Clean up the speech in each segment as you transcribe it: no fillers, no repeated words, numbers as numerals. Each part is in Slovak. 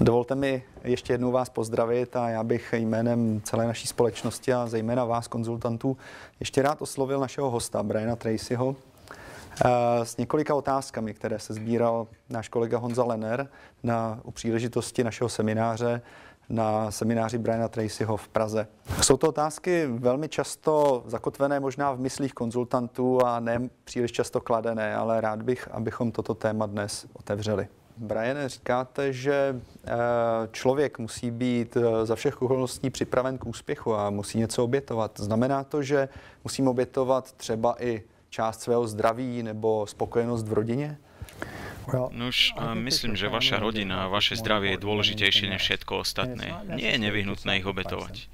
Dovolte mi ještě jednou vás pozdravit a já bych jménem celé naší společnosti a zejména vás, konzultantů, ještě rád oslovil našeho hosta, Briana Tracyho, s několika otázkami, které se sbíral náš kolega Honza Lenner u příležitosti našeho semináře na semináři Briana Tracyho v Praze. Jsou to otázky velmi často zakotvené možná v myslích konzultantů a ne příliš často kladené, ale rád bych, abychom toto téma dnes otevřeli. Briane, říkáte, že člověk musí být za všech okolností připraven k úspěchu a musí něco obětovat. Znamená to, že musím obětovat třeba i část svého zdraví nebo spokojenost v rodině? Nuž, myslím, že vaša rodina a vaše zdravie je dôležitejšie než všetko ostatné. Nie je nevyhnutné ich obetovať.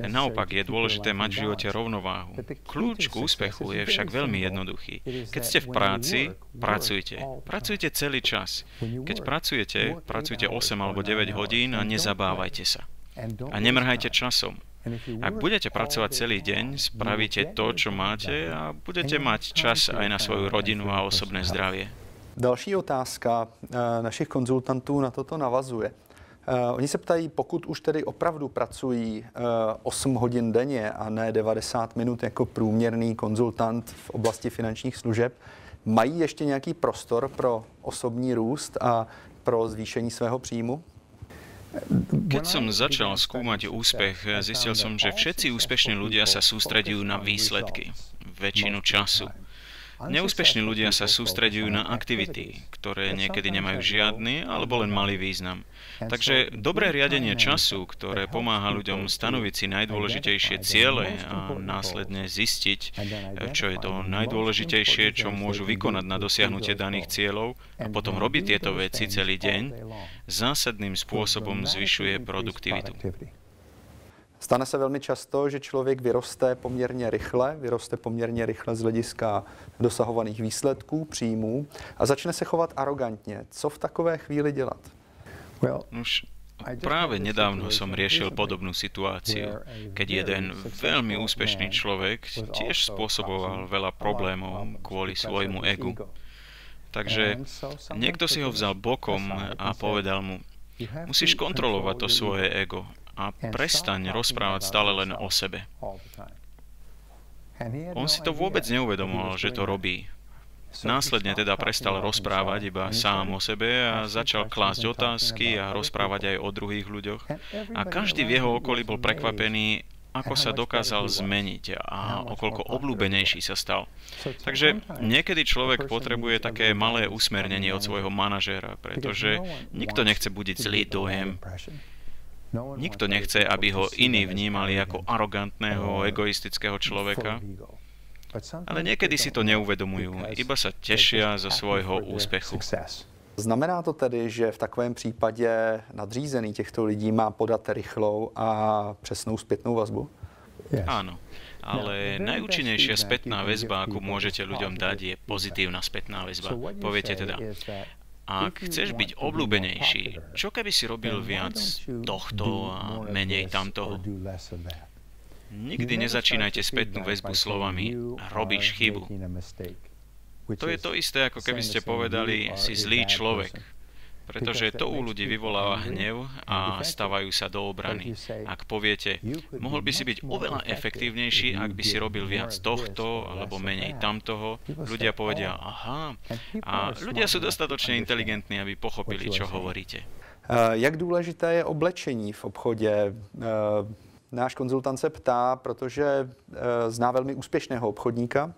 Naopak je dôležité mať v živote rovnováhu. Kľúč k úspechu je však veľmi jednoduchý. Keď ste v práci, pracujte. Pracujte celý čas. Keď pracujte 8 alebo 9 hodín a nezabávajte sa. A nemrhajte časom. Ak budete pracovať celý deň, spravíte to, čo máte a budete mať čas aj na svoju rodinu a osobné zdravie. Další otázka našich konzultantů na toto navazuje. Oni se ptají, pokud už tedy opravdu pracují 8 hodin denně a ne 90 minut jako průměrný konzultant v oblasti finančních služeb, mají ještě nějaký prostor pro osobní růst a pro zvýšení svého příjmu? Keď som začal skúmať úspech, zistil som, že všetci úspešní ľudia sa sústreďujú na výsledky, väčšinu času. Neúspešní ľudia sa sústreďujú na aktivity, ktoré niekedy nemajú žiadny alebo len malý význam. Takže dobré riadenie času, ktoré pomáha ľuďom stanoviť si najdôležitejšie ciele a následne zistiť, čo je to najdôležitejšie, čo môžu vykonať na dosiahnutie daných cieľov a potom robiť tieto veci celý deň, zásadným spôsobom zvyšuje produktivitu. Stane se velmi často, že člověk vyroste poměrně rychle z hlediska dosahovaných výsledků, příjmů a začne se chovat arogantně. Co v takové chvíli dělat? Už práve nedávno som riešil podobnú situáciu, keď jeden veľmi úspešný človek tiež spôsoboval veľa problémov kvôli svojmu egu. Takže niekto si ho vzal bokom a povedal mu: musíš kontrolovať to svoje ego a prestaň rozprávať stále len o sebe. On si to vôbec neuvedomoval, že to robí. Následne teda prestal rozprávať iba sám o sebe a začal klásť otázky a rozprávať aj o druhých ľuďoch. A každý v jeho okolí bol prekvapený, ako sa dokázal zmeniť a okoľko obľúbenejší sa stal. Takže niekedy človek potrebuje také malé usmernenie od svojho manažéra, pretože nikto nechce budiť zlý dojem. Nikto nechce, aby ho iní vnímali ako arogantného, egoistického človeka, ale niekedy si to neuvedomujú, iba sa tešia zo svojho úspechu. Znamená to tedy, že v takovém případě nadřízený těchto lidí má podat rychlou a přesnou zpětnou vazbu? Áno, ale najúčinnejšia spätná väzba, akú môžete ľuďom dať, je pozitívna spätná väzba. Poviete teda: ak chceš byť obľúbenejší, čo keby si robil viac tohto a menej tamtoho? Nikdy nezačínajte spätnú väzbu slovami robíš chybu. To je to isté, ako keby ste povedali si zlý človek, pretože to u ľudí vyvoláva hnev a stavajú sa do obrany. Ak poviete, mohol by si byť oveľa efektívnejší, ak by si robil viac tohto alebo menej tamtoho, ľudia povedia aha, a ľudia sú dostatočne inteligentní, aby pochopili, čo hovoríte. Jak důležité je oblečení v obchodě? Náš konzultant se ptá, protože zná velmi úspěšného obchodníka,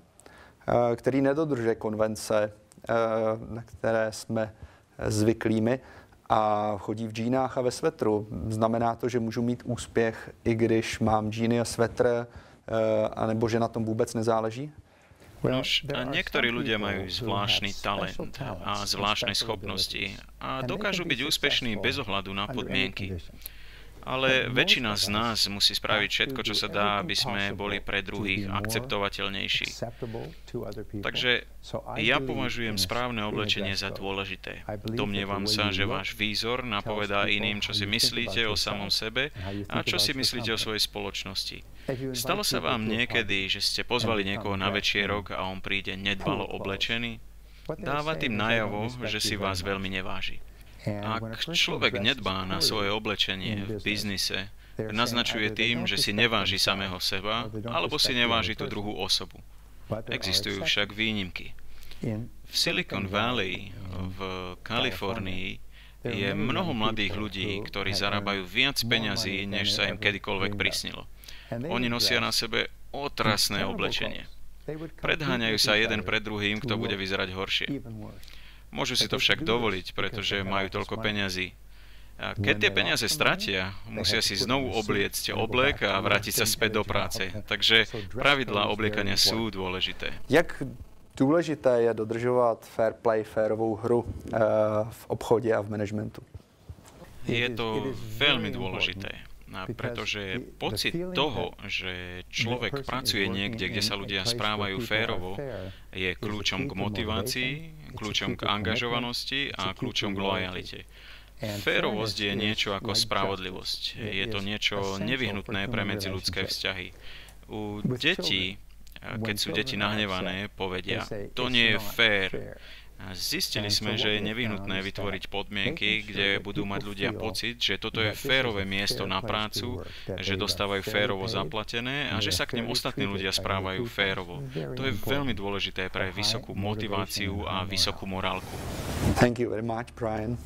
který nedodržuje konvence, na které jsme zvyklými a chodí v džínách a ve svetru. Znamená to, že můžu mít úspěch, i když mám džíny a svetr, anebo že na tom vůbec nezáleží? Niektorí ľudia majú zvláštny talent a zvláštne schopnosti a dokážu byť úspešní bez ohľadu na podmienky. Ale väčšina z nás musí spraviť všetko, čo sa dá, aby sme boli pre druhých akceptovateľnejší. Takže ja považujem správne oblečenie za dôležité. Domnievam sa, že váš výzor napovedá iným, čo si myslíte o samom sebe a čo si myslíte o svojej spoločnosti. Stalo sa vám niekedy, že ste pozvali niekoho na večierok a on príde nedbalo oblečený? Dáva tým najavo, že si vás veľmi neváži. Ak človek nedbá na svoje oblečenie v biznise, naznačuje tým, že si neváži samého seba, alebo si neváži tú druhú osobu. Existujú však výnimky. V Silicon Valley, v Kalifornii, je mnoho mladých ľudí, ktorí zarábajú viac peňazí, než sa im kedykoľvek prisnilo. Oni nosia na sebe otrasné oblečenie. Predháňajú sa jeden pred druhým, kto bude vyzerať horšie. Môžu si to však dovoliť, pretože majú toľko peňazí. A keď tie peniaze stratia, musia si znovu obliecť oblek a vrátiť sa späť do práce. Takže pravidlá obliekania sú dôležité. Jak důležité je dodržovat fair play, férovou hru v obchodě a v managementu? Je to veľmi dôležité, pretože pocit toho, že človek pracuje niekde, kde sa ľudia správajú férovo, je kľúčom k motivácii, kľúčom k angažovanosti a kľúčom k lojalite. Férovosť je niečo ako spravodlivosť. Je to niečo nevyhnutné pre medziľudské vzťahy. U detí, keď sú deti nahnevané, povedia, to nie je fér. Zistili sme, že je nevyhnutné vytvoriť podmienky, kde budú mať ľudia pocit, že toto je férové miesto na prácu, že dostávajú férovo zaplatené a že sa k nim ostatní ľudia správajú férovo. To je veľmi dôležité pre vysokú motiváciu a vysokú morálku. Thank you very much, Brian.